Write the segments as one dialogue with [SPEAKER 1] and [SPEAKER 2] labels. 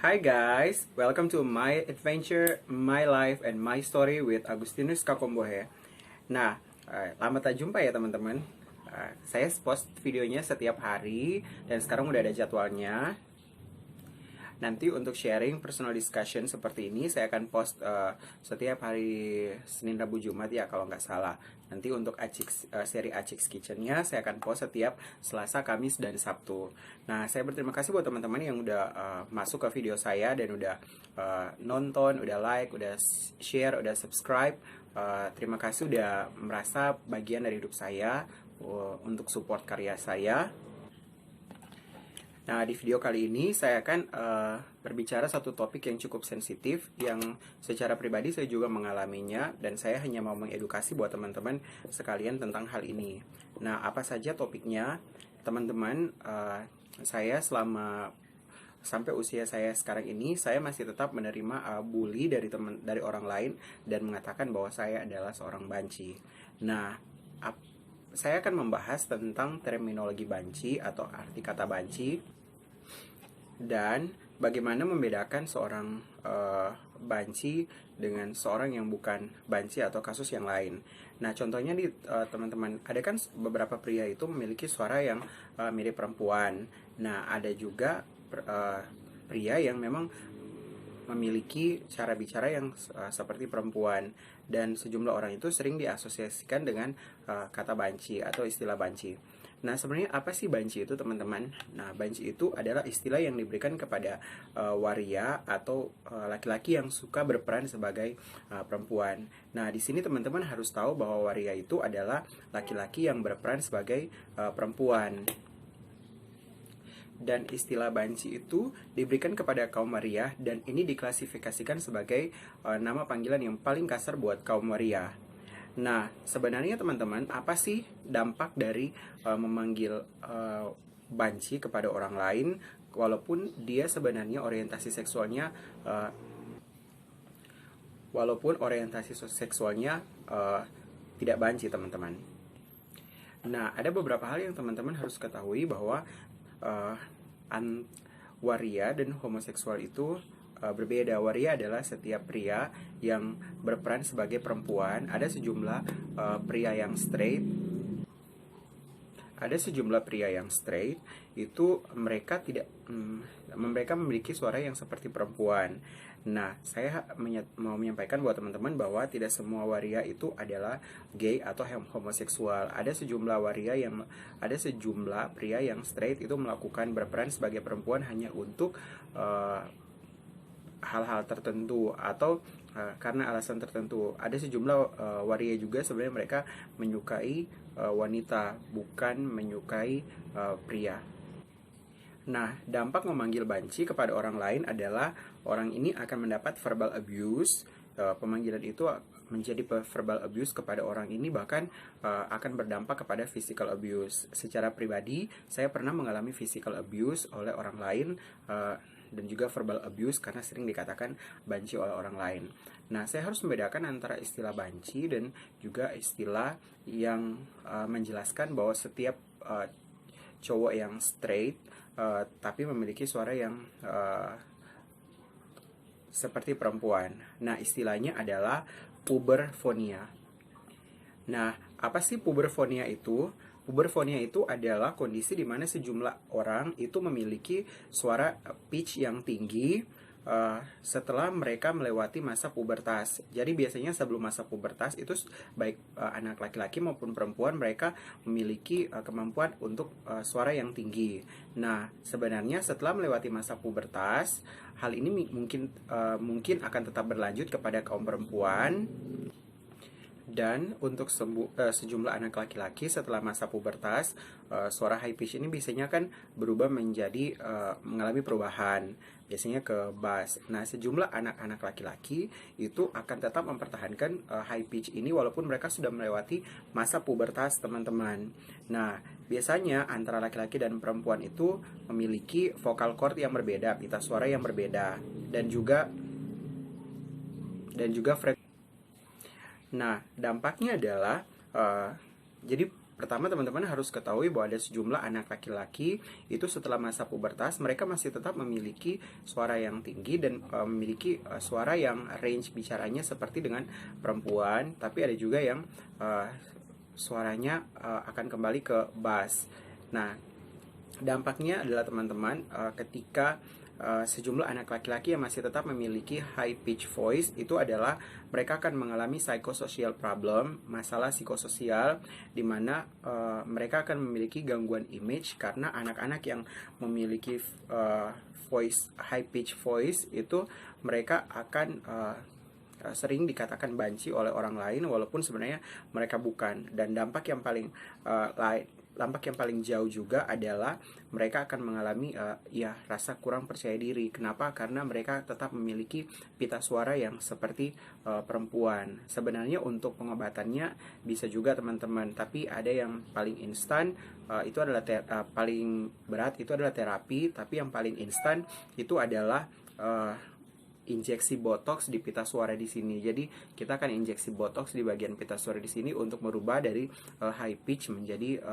[SPEAKER 1] Hi guys, welcome to my adventure, my life, and my story with Agustinus Kakombohe. Nah, lama tak jumpa ya teman-teman. Saya post videonya setiap hari dan sekarang udah ada jadwalnya. Nanti untuk sharing personal discussion seperti ini saya akan post setiap hari Senin, Rabu, Jumat ya kalau nggak salah. Nanti untuk seri Acik's Kitchen-nya saya akan post setiap Selasa, Kamis, dan Sabtu. Nah, saya berterima kasih buat teman-teman yang udah masuk ke video saya dan udah nonton, udah like, udah share, udah subscribe. Terima kasih udah merasa bagian dari hidup saya untuk support karya saya. Nah, di video kali ini saya akan berbicara satu topik yang cukup sensitif yang secara pribadi saya juga mengalaminya dan saya hanya mau mengedukasi buat teman-teman sekalian tentang hal ini. Nah, apa saja topiknya? Teman-teman, saya sampai usia saya sekarang ini saya masih tetap menerima bully dari orang lain dan mengatakan bahwa saya adalah seorang banci. Nah, saya akan membahas tentang terminologi banci atau arti kata banci dan bagaimana membedakan seorang banci dengan seorang yang bukan banci atau kasus yang lain. Nah, contohnya nih teman-teman, ada kan beberapa pria itu memiliki suara yang mirip perempuan. Nah, ada juga pria yang memang memiliki cara bicara yang seperti perempuan dan sejumlah orang itu sering diasosiasikan dengan kata banci atau istilah banci. Nah, sebenarnya apa sih banci itu, teman-teman? Nah, banci itu adalah istilah yang diberikan kepada waria atau laki-laki yang suka berperan sebagai perempuan. Nah, di sini teman-teman harus tahu bahwa waria itu adalah laki-laki yang berperan sebagai perempuan. Dan istilah banci itu diberikan kepada kaum waria dan ini diklasifikasikan sebagai nama panggilan yang paling kasar buat kaum waria. Nah, sebenarnya teman-teman, apa sih dampak dari memanggil banci kepada orang lain walaupun dia sebenarnya orientasi seksualnya tidak banci, teman-teman. Nah, ada beberapa hal yang teman-teman harus ketahui bahwa waria dan homoseksual itu berbeda. Waria adalah setiap pria yang berperan sebagai perempuan. Ada sejumlah pria yang straight. Itu mereka memiliki suara yang seperti perempuan. Nah, saya mau menyampaikan buat teman-teman bahwa tidak semua waria itu adalah gay atau homoseksual. Ada sejumlah pria yang straight itu melakukan berperan sebagai perempuan hanya untuk hal-hal tertentu atau karena alasan tertentu. Ada sejumlah waria juga sebenarnya mereka menyukai wanita, bukan menyukai pria. Nah, dampak memanggil banci kepada orang lain adalah orang ini akan mendapat verbal abuse. Pemanggilan itu menjadi verbal abuse kepada orang ini, bahkan akan berdampak kepada physical abuse. Secara pribadi, saya pernah mengalami physical abuse oleh orang lain dan juga verbal abuse karena sering dikatakan banci oleh orang lain. Nah, saya harus membedakan antara istilah banci dan juga istilah yang menjelaskan bahwa setiap cowok yang straight tapi memiliki suara yang seperti perempuan. Nah, istilahnya adalah puberfonia. Nah, apa sih puberfonia itu? Puberfonia itu adalah kondisi di mana sejumlah orang itu memiliki suara pitch yang tinggi setelah mereka melewati masa pubertas. Jadi biasanya sebelum masa pubertas itu baik anak laki-laki maupun perempuan mereka memiliki kemampuan untuk suara yang tinggi. Nah, sebenarnya setelah melewati masa pubertas, hal ini mungkin akan tetap berlanjut kepada kaum perempuan. Dan untuk sejumlah anak laki-laki setelah masa pubertas, suara high pitch ini biasanya kan berubah menjadi mengalami perubahan, biasanya ke bass. Nah, sejumlah anak-anak laki-laki itu akan tetap mempertahankan high pitch ini walaupun mereka sudah melewati masa pubertas, teman-teman. Nah, biasanya antara laki-laki dan perempuan itu memiliki vocal cord yang berbeda, pita suara yang berbeda, dan juga frekuensi. Nah, dampaknya adalah jadi Pertama, teman-teman harus ketahui bahwa ada sejumlah anak laki-laki itu setelah masa pubertas mereka masih tetap memiliki suara yang tinggi dan memiliki suara yang range bicaranya seperti dengan perempuan, tapi ada juga yang suaranya akan kembali ke bass. Nah, dampaknya adalah teman-teman ketika sejumlah anak laki-laki yang masih tetap memiliki high pitch voice itu adalah mereka akan mengalami psychosocial problem, masalah psikososial, di mana mereka akan memiliki gangguan image karena anak-anak yang memiliki voice high pitch voice itu mereka akan sering dikatakan banci oleh orang lain walaupun sebenarnya mereka bukan. Dan dampak yang paling jauh juga adalah mereka akan mengalami rasa kurang percaya diri. Kenapa? Karena mereka tetap memiliki pita suara yang seperti perempuan. Sebenarnya untuk pengobatannya bisa juga teman-teman, tapi ada yang paling instan itu adalah paling berat itu adalah terapi, tapi yang paling instan itu adalah injeksi botox di pita suara di sini. Jadi kita akan injeksi botox di bagian pita suara di sini untuk merubah dari high pitch menjadi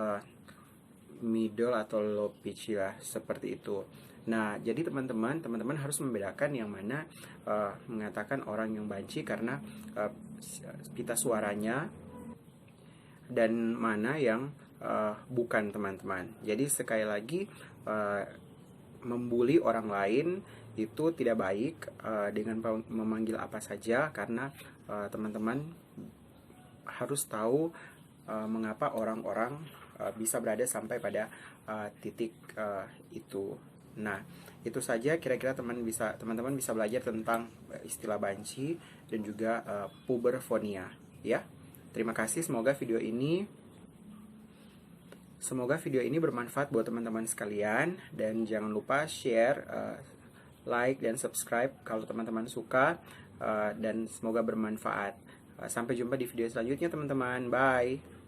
[SPEAKER 1] middle atau low pitch ya, seperti itu. Nah, jadi teman-teman harus membedakan yang mana mengatakan orang yang banci karena pita suaranya dan mana yang bukan, teman-teman. Jadi sekali lagi membuli orang lain itu tidak baik dengan memanggil apa saja, karena teman-teman harus tahu mengapa orang-orang bisa berada sampai pada titik itu. Nah, itu saja kira-kira teman-teman bisa belajar tentang istilah banci dan juga puberfonia ya. Terima kasih, semoga video ini bermanfaat buat teman-teman sekalian, dan jangan lupa share, like, dan subscribe kalau teman-teman suka, dan semoga bermanfaat. Sampai jumpa di video selanjutnya teman-teman. Bye.